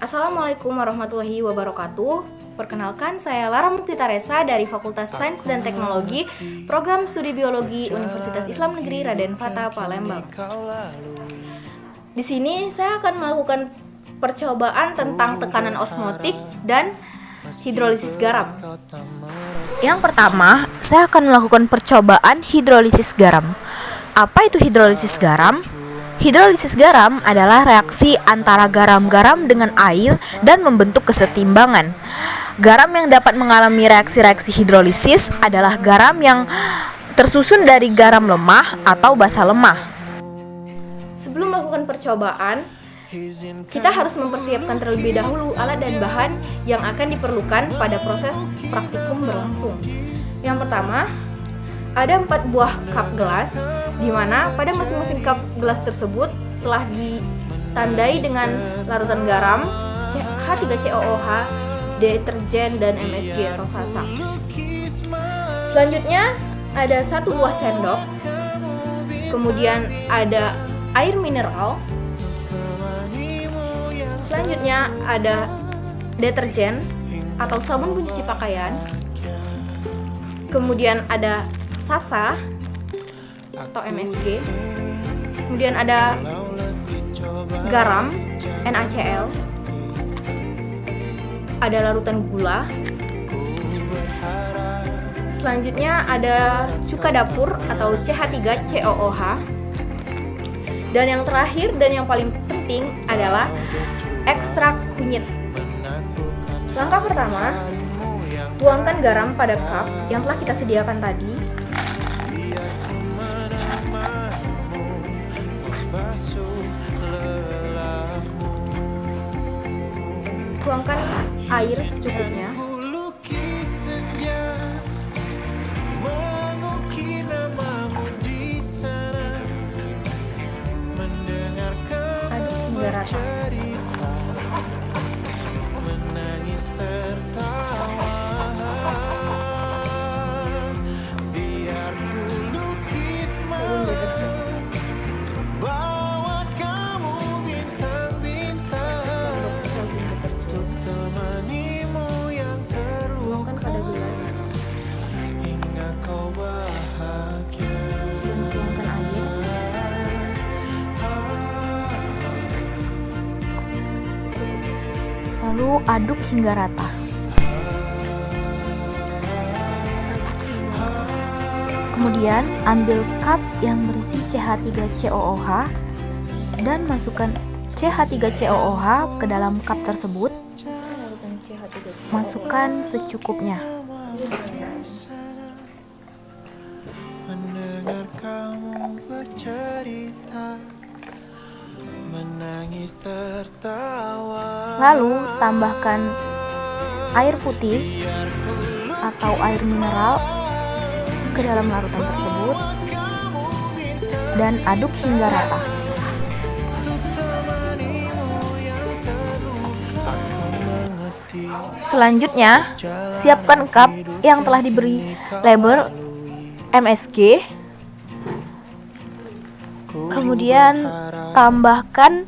Assalamualaikum warahmatullahi wabarakatuh. Perkenalkan, saya Lara Muktita Resa dari Fakultas Sains dan Teknologi, Program Studi Biologi Universitas Islam Negeri Raden Fata, Palembang. Di sini saya akan melakukan percobaan tentang tekanan osmotik dan hidrolisis garam. Yang pertama, saya akan melakukan percobaan hidrolisis garam. Apa itu hidrolisis garam? Hidrolisis garam adalah reaksi antara garam-garam dengan air dan membentuk kesetimbangan. Garam yang dapat mengalami reaksi-reaksi hidrolisis adalah garam yang tersusun dari garam lemah atau basa lemah. Sebelum melakukan percobaan, kita harus mempersiapkan terlebih dahulu alat dan bahan yang akan diperlukan pada proses praktikum berlangsung. Yang pertama, ada 4 buah cup gelas, di mana pada masing-masing cup gelas tersebut telah ditandai dengan larutan garam, H3COOH, deterjen, dan MSG atau sasa. Selanjutnya ada 1 buah sendok, kemudian ada air mineral, selanjutnya ada deterjen atau sabun pencuci pakaian, kemudian ada sasa atau MSG, kemudian ada garam NaCl, ada larutan gula, selanjutnya ada cuka dapur atau CH3COOH, dan yang terakhir dan yang paling penting adalah ekstrak kunyit. Langkah pertama, tuangkan garam pada cup yang telah kita sediakan tadi. Tuangkan air secukupnya. Aduk hingga rata. Lalu aduk hingga rata. Kemudian ambil cup yang berisi CH3COOH dan masukkan CH3COOH ke dalam cup tersebut. Masukkan secukupnya. Mendengar kamu bercerita, menangis tertawa. Lalu tambahkan air putih atau air mineral ke dalam larutan tersebut dan aduk hingga rata. Selanjutnya, siapkan cup yang telah diberi label MSG. Kemudian tambahkan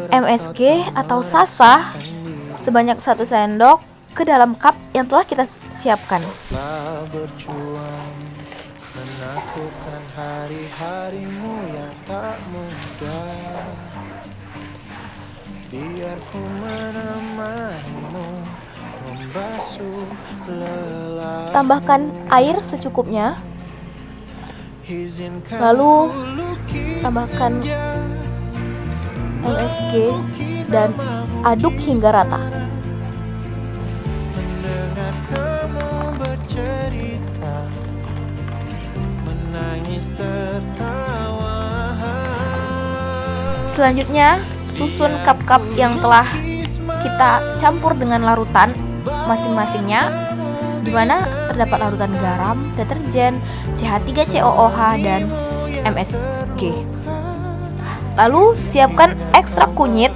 MSG atau sasa sebanyak 1 sendok ke dalam cup yang telah kita siapkan. Berjuang menaklukkan hari-harimu yang tak mudah. Biar ku menemanimu membasuh lelah. Tambahkan air secukupnya. Lalu tambahkan MSG dan aduk hingga rata. Mendengar kamu bercerita, menangis tertawa. Selanjutnya, susun cup-cup yang telah kita campur dengan larutan masing-masingnya, di mana terdapat larutan garam, deterjen, CH3COOH, dan MSG. Lalu siapkan ekstrak kunyit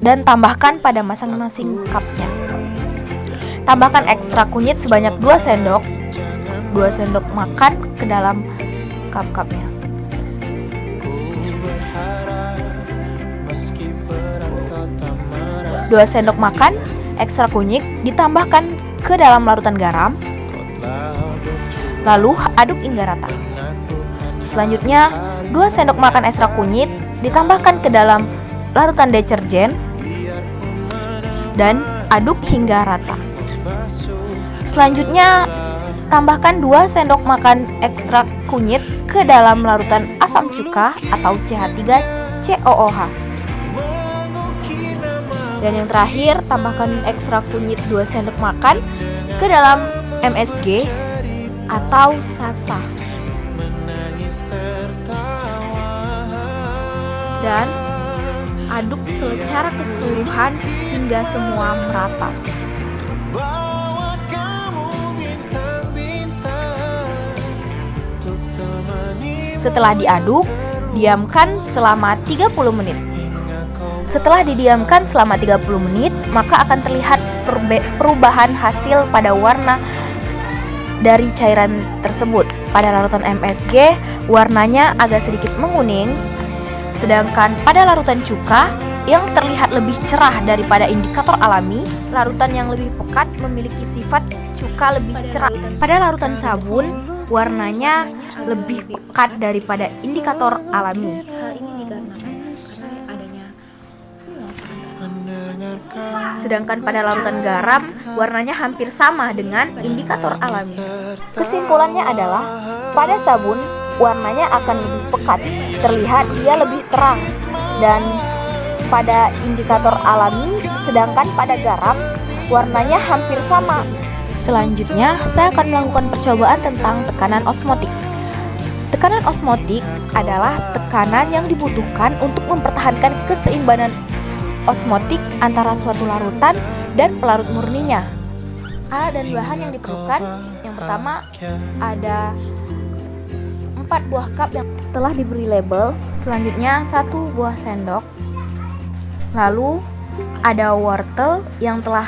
dan tambahkan pada masing-masing cupnya. Tambahkan ekstrak kunyit sebanyak 2 sendok makan ke dalam cup-cupnya. 2 sendok makan ekstra kunyit ditambahkan ke dalam larutan garam. Lalu aduk hingga rata. Selanjutnya, 2 sendok makan ekstra kunyit ditambahkan ke dalam larutan deterjen dan aduk hingga rata. Selanjutnya, tambahkan 2 sendok makan ekstrak kunyit ke dalam larutan asam cuka atau CH3COOH. Dan yang terakhir, tambahkan ekstrak kunyit 2 sendok makan ke dalam MSG atau sasa. Dan aduk secara keseluruhan hingga semua merata. Setelah diaduk, diamkan selama 30 menit. Setelah didiamkan selama 30 menit, maka akan terlihat perubahan hasil pada warna dari cairan tersebut. Pada larutan MSG, warnanya agak sedikit menguning, sedangkan pada larutan cuka yang terlihat lebih cerah daripada indikator alami, larutan yang lebih pekat memiliki sifat cuka lebih cerah. Pada larutan sabun, warnanya lebih pekat daripada indikator alami. Hal ini dikarenakan adanya sedangkan pada larutan garam, warnanya hampir sama dengan indikator alami. Kesimpulannya adalah, pada sabun, warnanya akan lebih pekat, terlihat dia lebih terang, dan pada indikator alami, sedangkan pada garam, warnanya hampir sama. Selanjutnya, saya akan melakukan percobaan tentang tekanan osmotik. Tekanan osmotik adalah tekanan yang dibutuhkan untuk mempertahankan keseimbangan osmotik antara suatu larutan dan pelarut murninya. Alat dan bahan yang diperlukan, yang pertama ada 4 buah cup yang telah diberi label, selanjutnya 1 buah sendok, lalu ada wortel yang telah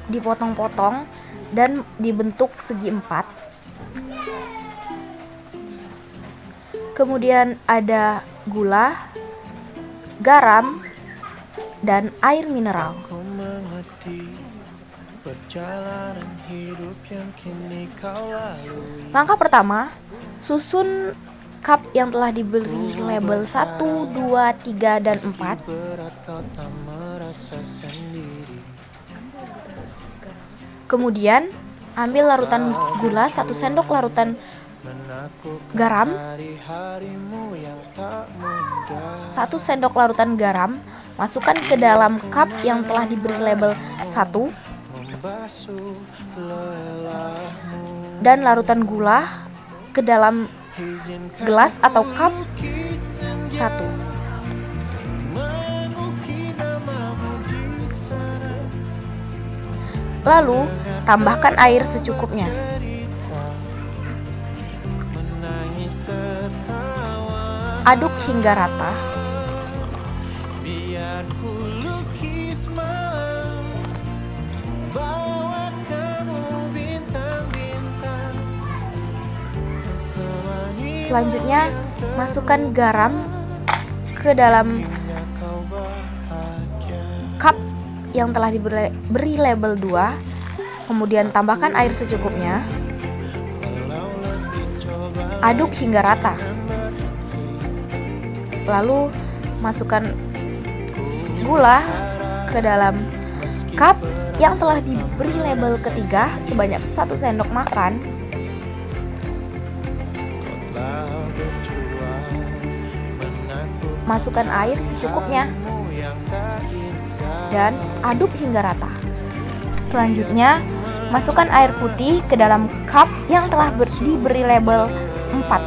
dipotong-potong dan dibentuk segi 4. Kemudian ada gula, garam, dan air mineral. Langkah pertama, susun cup yang telah diberi label 1, 2, 3, dan 4. Kemudian, ambil larutan gula 1 sendok larutan garam, 1 sendok larutan garam, masukkan ke dalam cup yang telah diberi label 1, dan larutan gula ke dalam gelas atau cup 1. Lalu, tambahkan air secukupnya. Aduk hingga rata. Selanjutnya, masukkan garam ke dalam cup yang telah diberi label 2. Kemudian tambahkan air secukupnya. Aduk hingga rata. Lalu masukkan gula ke dalam cup yang telah diberi label ketiga sebanyak 1 sendok makan. Masukkan air secukupnya dan aduk hingga rata. Selanjutnya, masukkan air putih ke dalam cup yang telah diberi label 4.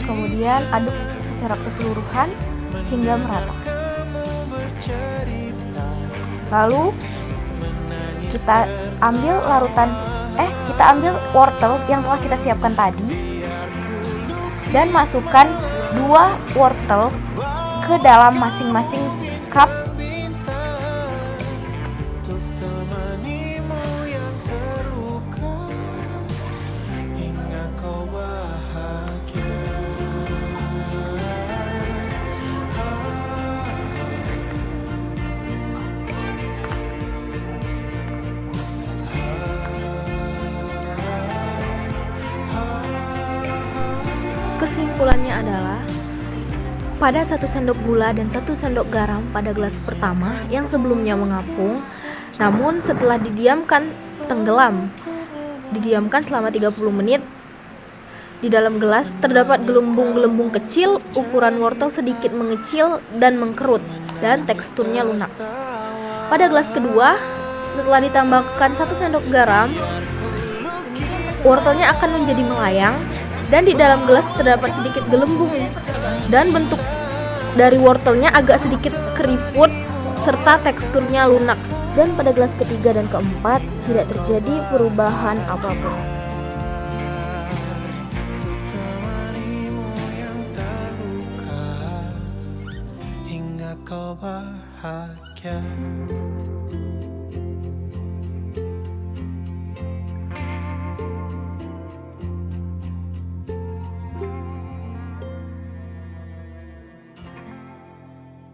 Kemudian aduk secara keseluruhan hingga merata. Lalu kita ambil wortel yang telah kita siapkan tadi dan masukkan 2 wortel ke dalam masing-masing cup. kesimpulannya adalah pada 1 sendok gula dan 1 sendok garam pada gelas pertama yang sebelumnya mengapung, namun setelah didiamkan tenggelam. Didiamkan selama 30 menit. Di dalam gelas terdapat gelembung-gelembung kecil, ukuran wortel sedikit mengecil dan mengkerut, dan teksturnya lunak. Pada gelas kedua, setelah ditambahkan 1 sendok garam, wortelnya akan menjadi melayang, dan di dalam gelas terdapat sedikit gelembung, dan bentuk dari wortelnya agak sedikit keriput, serta teksturnya lunak. Dan pada gelas ketiga dan keempat, tidak terjadi perubahan apapun. Hingga kau bahagia.